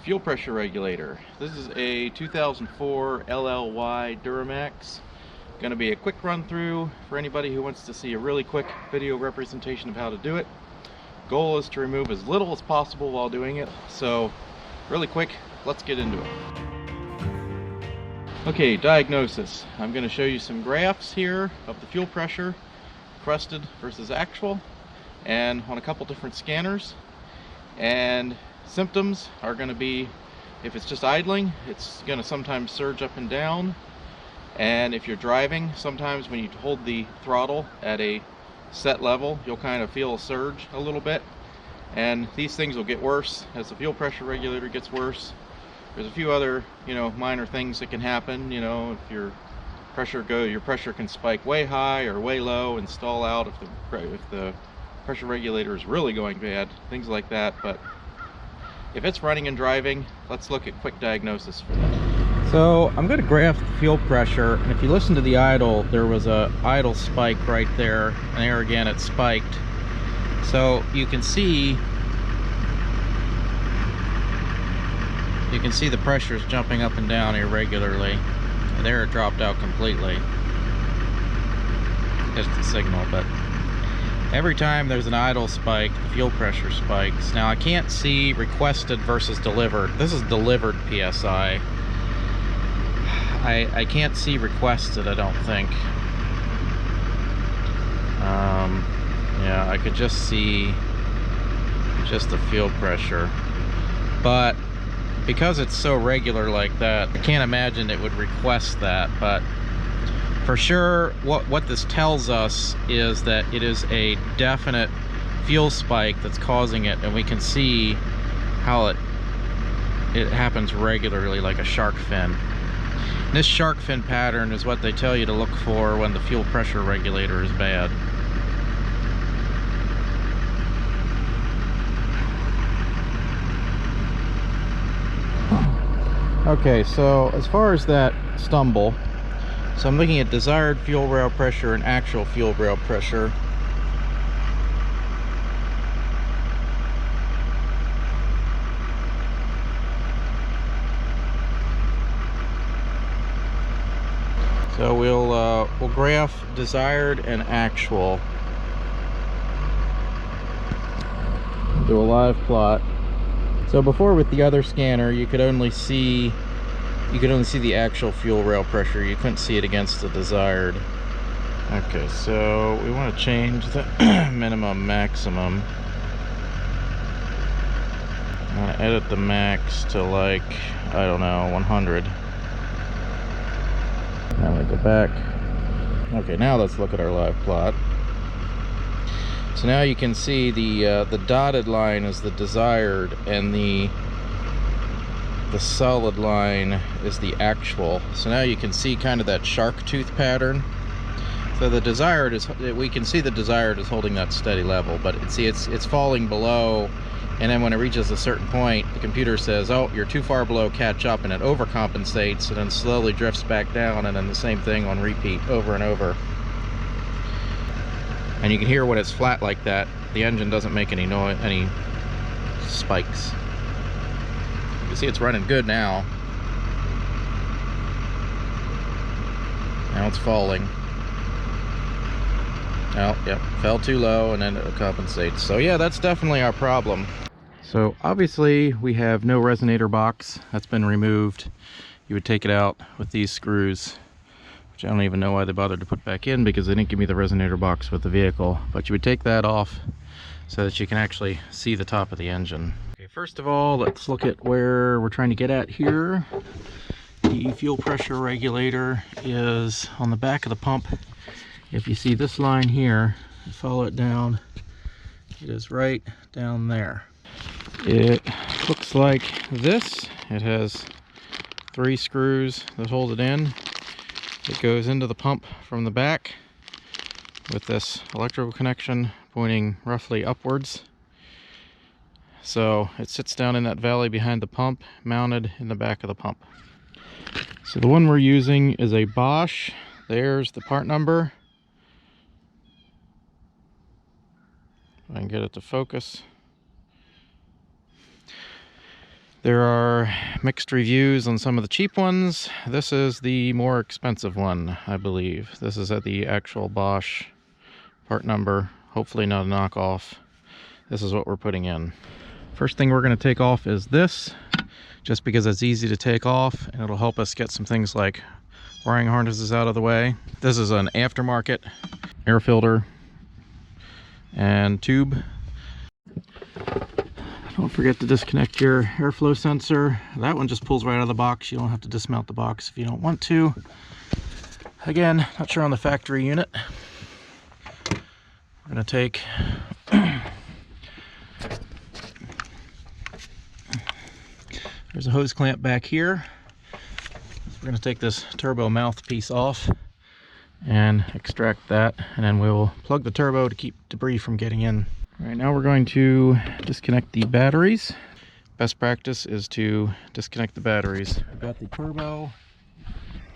fuel pressure regulator. This is a 2004 LLY Duramax. Going to be a quick run through for anybody who wants to see a really quick video representation of how to do it. Goal is to remove as little as possible while doing it, so really quick, let's get into it. Okay, diagnosis. I'm going to show you some graphs here of the fuel pressure, requested versus actual, and on a couple different scanners. And symptoms are going to be, if it's just idling, it's going to sometimes surge up and down. And if you're driving, sometimes when you hold the throttle at a set level, you'll kind of feel a surge a little bit. And these things will get worse as the fuel pressure regulator gets worse. There's a few other, minor things that can happen. If your pressure can spike way high or way low and stall out if the pressure regulator is really going bad, things like that. But if it's running and driving, let's look at quick diagnosis for that. So I'm going to graph the fuel pressure, and if you listen to the idle, there was a idle spike right there, and there again it spiked. So you can see the pressure's jumping up and down irregularly. And there it dropped out completely. Just the signal, but every time there's an idle spike, the fuel pressure spikes. Now I can't see requested versus delivered. This is delivered PSI. I can't see requested, I don't think. Yeah, I could just see just the fuel pressure. But because it's so regular like that, I can't imagine it would request that. But for sure, what this tells us is that it is a definite fuel spike that's causing it, and we can see how it happens regularly, like a shark fin. And this shark fin pattern is what they tell you to look for when the fuel pressure regulator is bad. Okay, so as far as that stumble, so I'm looking at desired fuel rail pressure and actual fuel rail pressure. So we'll graph desired and actual. Do a live plot. So before, with the other scanner, you could only see the actual fuel rail pressure. You couldn't see it against the desired. Okay, so we want to change the minimum maximum. I want to edit the max to, like, I don't know, 100. Now we go back. Okay, now let's look at our live plot. So now you can see the dotted line is the desired, and the solid line is the actual. So now you can see kind of that shark tooth pattern. So the desired is, we can see the desired is holding that steady level, but it's falling below, and then when it reaches a certain point, the computer says, oh, you're too far below, catch up, and it overcompensates and then slowly drifts back down, and then the same thing on repeat over and over. And you can hear when it's flat like that, the engine doesn't make any noise, any spikes. You see it's running good now. Now it's falling. Oh, yep, fell too low and then it compensates. So yeah, that's definitely our problem. So obviously we have no resonator box. That's been removed. You would take it out with these screws, which I don't even know why they bothered to put back in, because they didn't give me the resonator box with the vehicle. But you would take that off so that you can actually see the top of the engine. Okay, first of all, let's look at where we're trying to get at here. The fuel pressure regulator is on the back of the pump. If you see this line here, follow it down, it is right down there. It looks like this. It has 3 screws that hold it in. It goes into the pump from the back with this electrical connection pointing roughly upwards. So it sits down in that valley behind the pump, mounted in the back of the pump. So the one we're using is a Bosch. There's the part number. If I can get it to focus. There are mixed reviews on some of the cheap ones. This is the more expensive one, I believe. This is at the actual Bosch part number. Hopefully not a knockoff. This is what we're putting in. First thing we're going to take off is this, just because it's easy to take off and it'll help us get some things like wiring harnesses out of the way. This is an aftermarket air filter and tube. Don't forget to disconnect your airflow sensor. That one just pulls right out of the box. You don't have to dismount the box if you don't want to. Again, not sure on the factory unit. We're going to take there's a hose clamp back here. We're going to take this turbo mouthpiece off and extract that, and then we'll plug the turbo to keep debris from getting in. All right, now we're going to disconnect the batteries. Best practice is to disconnect the batteries. We've got the turbo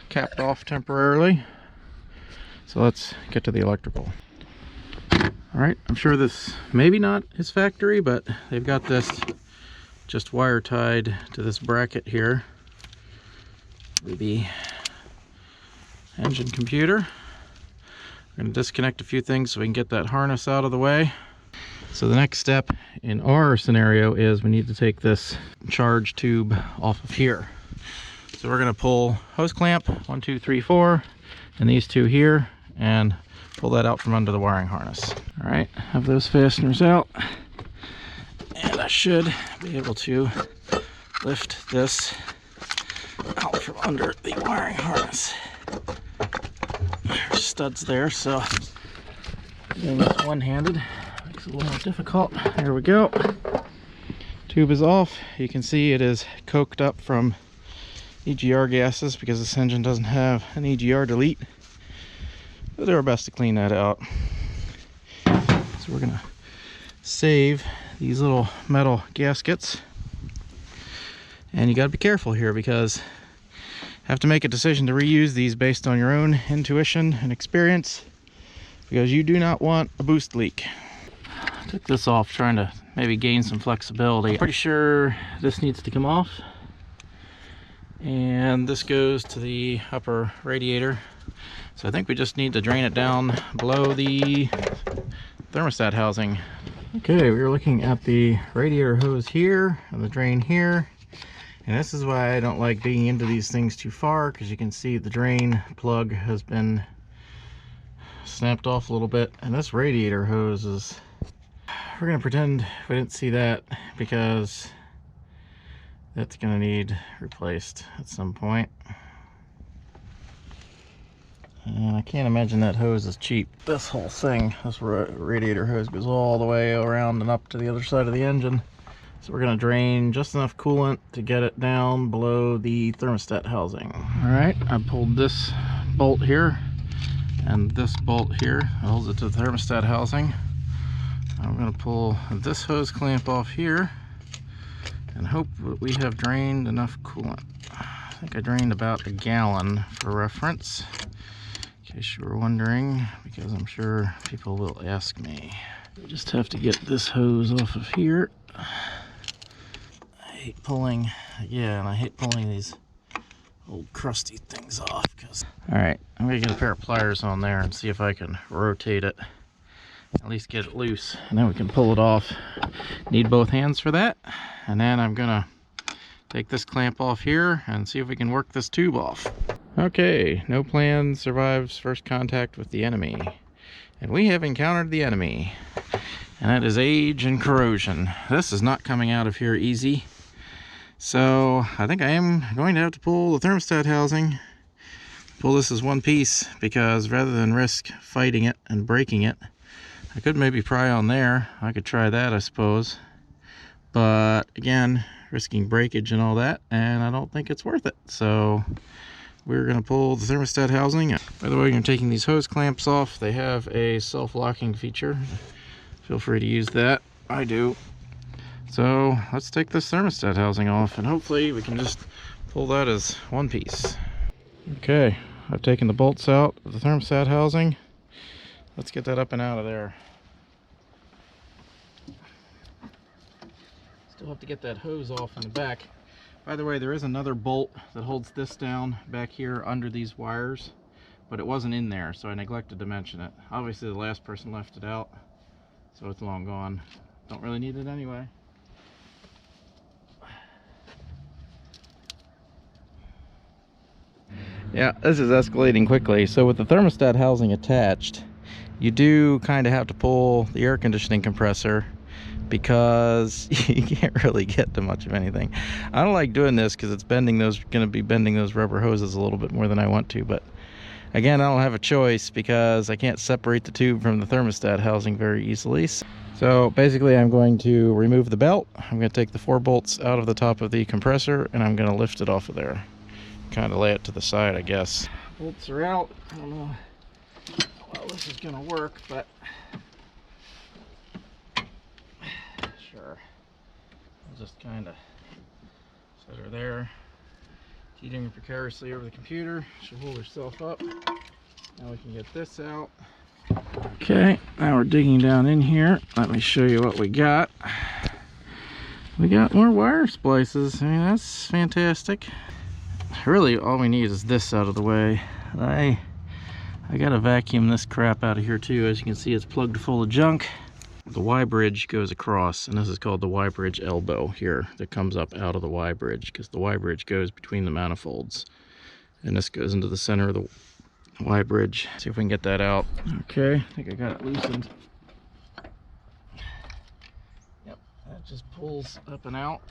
capped off temporarily, so let's get to the electrical. All right, I'm sure this maybe not is factory, but they've got this just wire tied to this bracket here with the engine computer. We're going to disconnect a few things so we can get that harness out of the way. So the next step in our scenario is we need to take this charge tube off of here. So we're going to pull hose clamp 1, 2, 3, 4, and these two here, and pull that out from under the wiring harness. All right, have those fasteners out, and I should be able to lift this out from under the wiring harness. There's studs there, so doing this one-handed makes it a little more difficult. There we go. Tube is off. You can see it is coked up from EGR gases because this engine doesn't have an EGR delete. We'll do our best to clean that out. So we're gonna save these little metal gaskets. And you gotta be careful here because you have to make a decision to reuse these based on your own intuition and experience, because you do not want a boost leak. I took this off trying to maybe gain some flexibility. Pretty sure this needs to come off. And this goes to the upper radiator. So I think we just need to drain it down below the thermostat housing. Okay, we're looking at the radiator hose here and the drain here. And this is why I don't like digging into these things too far, because you can see the drain plug has been snapped off a little bit. And this radiator hose is, we're gonna pretend we didn't see that, because that's gonna need replaced at some point. And I can't imagine that hose is cheap. This whole thing, this radiator hose goes all the way around and up to the other side of the engine. So we're gonna drain just enough coolant to get it down below the thermostat housing. All right, I pulled this bolt here and this bolt here, holds it to the thermostat housing. I'm gonna pull this hose clamp off here and hope that we have drained enough coolant. I think I drained about 1 gallon for reference, in case you were wondering, because I'm sure people will ask me. I just have to get this hose off of here. I hate pulling, yeah, and I hate pulling these old crusty things off. All right, I'm gonna get a pair of pliers on there and see if I can rotate it, at least get it loose, and then we can pull it off. Need both hands for that. And then I'm gonna take this clamp off here and see if we can work this tube off. Okay, no plan survives first contact with the enemy. And we have encountered the enemy. And that is age and corrosion. This is not coming out of here easy. So I think I am going to have to pull the thermostat housing. Pull this as one piece, because rather than risk fighting it and breaking it, I could maybe pry on there. I could try that, I suppose. But again, risking breakage and all that, and I don't think it's worth it. So we're gonna pull the thermostat housing. By the way, when you're taking these hose clamps off, they have a self-locking feature. Feel free to use that. I do. So let's take this thermostat housing off, and hopefully we can just pull that as one piece. Okay, I've taken the bolts out of the thermostat housing. Let's get that up and out of there. Still have to get that hose off in the back. By the way, there is another bolt that holds this down back here under these wires, but it wasn't in there, so I neglected to mention it. Obviously the last person left it out, so it's long gone. Don't really need it anyway. Yeah, this is escalating quickly. So with the thermostat housing attached, you do kind of have to pull the air conditioning compressor because you can't really get to much of anything. I don't like doing this because it's going to be bending those rubber hoses a little bit more than I want to, but again, I don't have a choice because I can't separate the tube from the thermostat housing very easily. So basically I'm going to remove the belt. I'm going to take the 4 bolts out of the top of the compressor and I'm going to lift it off of there. Kind of lay it to the side, I guess. Bolts are out. I don't know how this is going to work, but sure. I'll just kind of set her there. Teetering precariously over the computer. She'll hold herself up. Now we can get this out. Okay, now we're digging down in here. Let me show you what we got. We got more wire splices. I mean, that's fantastic. Really, all we need is this out of the way. I gotta vacuum this crap out of here too. As you can see, it's plugged full of junk. The Y bridge goes across, and this is called the Y bridge elbow here that comes up out of the Y bridge, because the Y bridge goes between the manifolds, and this goes into the center of the Y bridge. See if we can get that out. Okay, I think I got it loosened. Yep, that just pulls up and out.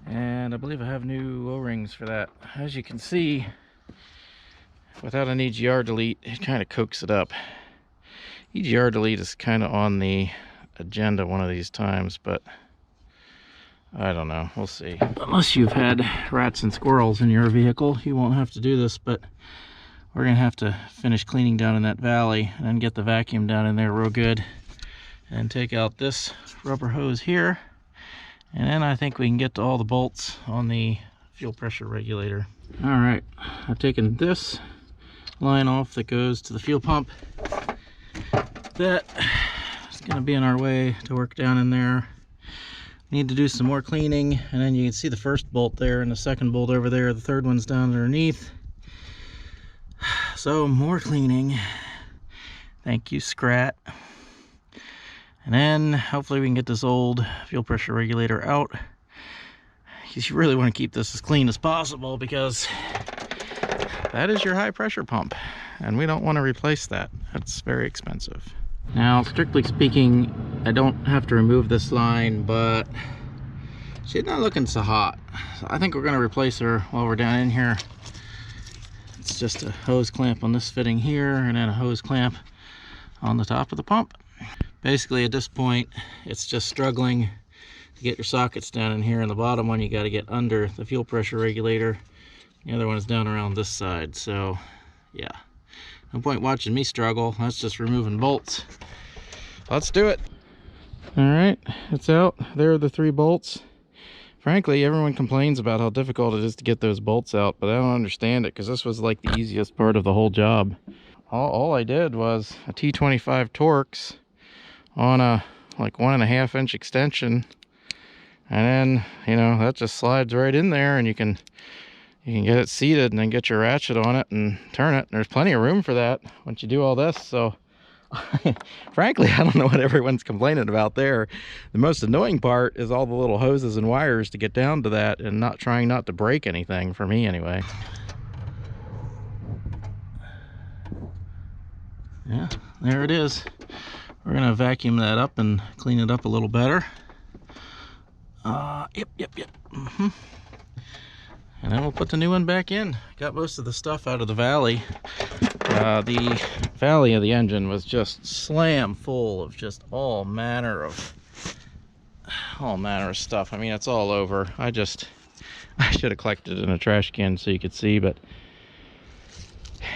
And I believe I have new O-rings for that. As you can see, without an EGR delete, it kind of coax it up. EGR delete is kind of on the agenda one of these times, but I don't know. We'll see. Unless you've had rats and squirrels in your vehicle, you won't have to do this, but we're going to have to finish cleaning down in that valley and then get the vacuum down in there real good and take out this rubber hose here. And then I think we can get to all the bolts on the fuel pressure regulator. All right, I've taken this line off that goes to the fuel pump. That is going to be on our way to work down in there. Need to do some more cleaning, and then you can see the first bolt there and the second bolt over there. The third one's down underneath. So more cleaning. Thank you, Scrat. And then hopefully we can get this old fuel pressure regulator out. You really want to keep this as clean as possible because that is your high pressure pump, and we don't want to replace that. That's very expensive. Now, strictly speaking, I don't have to remove this line, but she's not looking so hot. So I think we're going to replace her while we're down in here. It's just a hose clamp on this fitting here, and then a hose clamp on the top of the pump. Basically, at this point, it's just struggling to get your sockets down in here. And the bottom one, you got to get under the fuel pressure regulator. The other one is down around this side. So, yeah. No point watching me struggle. That's just removing bolts. Let's do it. All right, it's out. There are the 3 bolts. Frankly, everyone complains about how difficult it is to get those bolts out, but I don't understand it because this was like the easiest part of the whole job. All I did was a T25 Torx on a like 1.5 inch extension, and then, you know, that just slides right in there, and you can get it seated and then get your ratchet on it and turn it. And there's plenty of room for that once you do all this. So frankly, I don't know what everyone's complaining about there. The most annoying part is all the little hoses and wires to get down to that, and trying not to break anything, for me anyway. Yeah, there it is. We're gonna vacuum that up and clean it up a little better. Yep. And then we'll put the new one back in. Got most of the stuff out of the valley. The valley of the engine was just slam full of just all manner of stuff. I mean, it's all over. I should have collected it in a trash can so you could see, but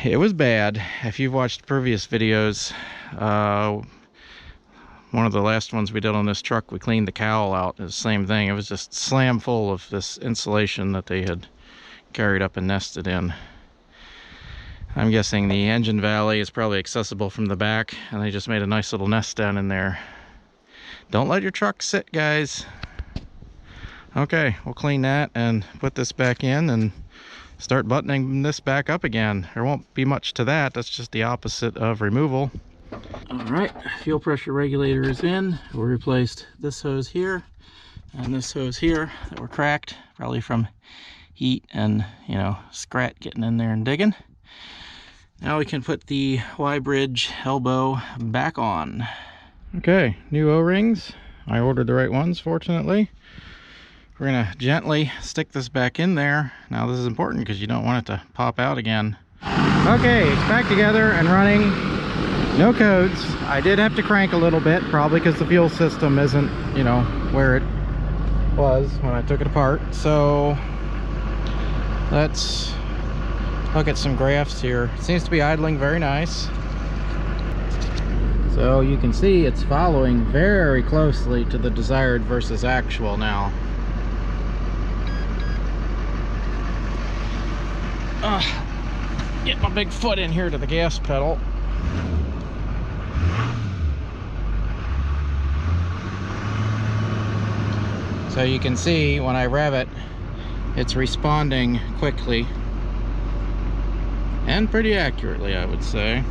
it was bad. If you've watched previous videos, one of the last ones we did on this truck, we cleaned the cowl out. It was the same thing. It was just slam full of this insulation that they had carried up and nested in. I'm guessing the engine valley is probably accessible from the back, and they just made a nice little nest down in there. Don't let your truck sit, guys. Okay, we'll clean that and put this back in and start buttoning this back up again. There won't be much to that. That's just the opposite of removal. All right, fuel pressure regulator is in. We replaced this hose here and this hose here that were cracked, probably from heat and, you know, scrat getting in there and digging. Now we can put the Y-bridge elbow back on. Okay, new O-rings. I ordered the right ones, fortunately. We're gonna gently stick this back in there. Now this is important because you don't want it to pop out again. Okay, it's back together and running. No codes. I did have to crank a little bit, probably because the fuel system isn't, you know, where it was when I took it apart. So let's look at some graphs here. It seems to be idling very nice. So you can see it's following very closely to the desired versus actual now. Get my big foot in here to the gas pedal. So you can see when I rev it, it's responding quickly and pretty accurately, I would say.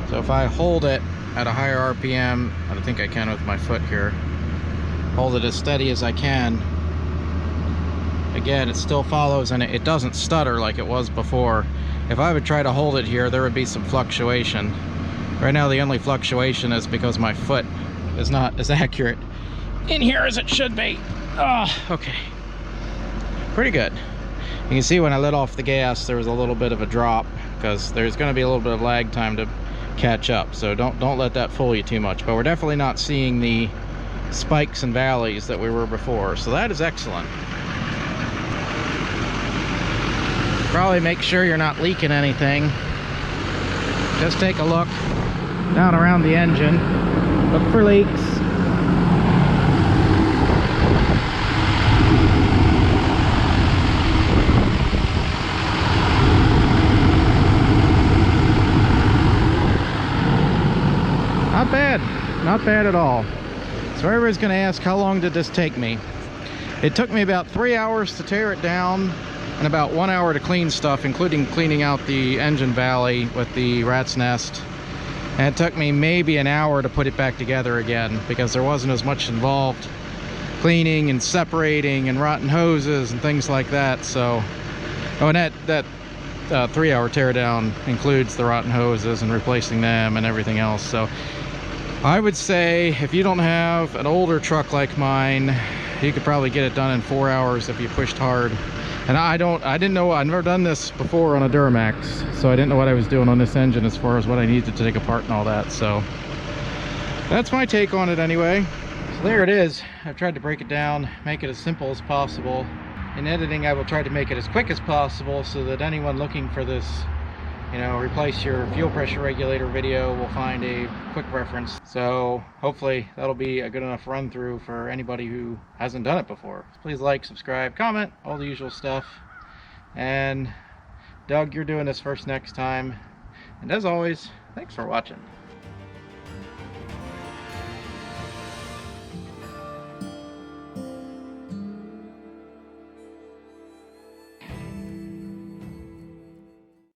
So if I hold it at a higher RPM, I think I can with my foot here, hold it as steady as I can, again, it still follows and it doesn't stutter like it was before. If I would try to hold it here, there would be some fluctuation. Right now, the only fluctuation is because my foot is not as accurate in here as it should be. Okay. Pretty good. You can see when I let off the gas, there was a little bit of a drop because there's going to be a little bit of lag time to catch up. So don't let that fool you too much. But we're definitely not seeing the spikes and valleys that we were before. So that is excellent. Probably make sure you're not leaking anything. Just take a look down around the engine. Look for leaks. Not bad. Not bad at all. So everybody's going to ask, how long did this take me? It took me about 3 hours to tear it down and about 1 hour to clean stuff, including cleaning out the engine valley with the rat's nest. And it took me maybe an hour to put it back together again because there wasn't as much involved cleaning and separating and rotten hoses and things like that. So, oh, and that 3 hour teardown includes the rotten hoses and replacing them and everything else. So I would say if you don't have an older truck like mine, you could probably get it done in 4 hours if you pushed hard. And I didn't know, I've never done this before on a Duramax, so I didn't know what I was doing on this engine as far as what I needed to take apart and all that. So that's my take on it anyway. So there it is. I've tried to break it down, make it as simple as possible. In editing, I will try to make it as quick as possible so that anyone looking for this, you know, replace your fuel pressure regulator video will find a quick reference. So hopefully that'll be a good enough run through for anybody who hasn't done it before. Please like, subscribe, comment, all the usual stuff. And Doug, you're doing this first next time. And as always, thanks for watching.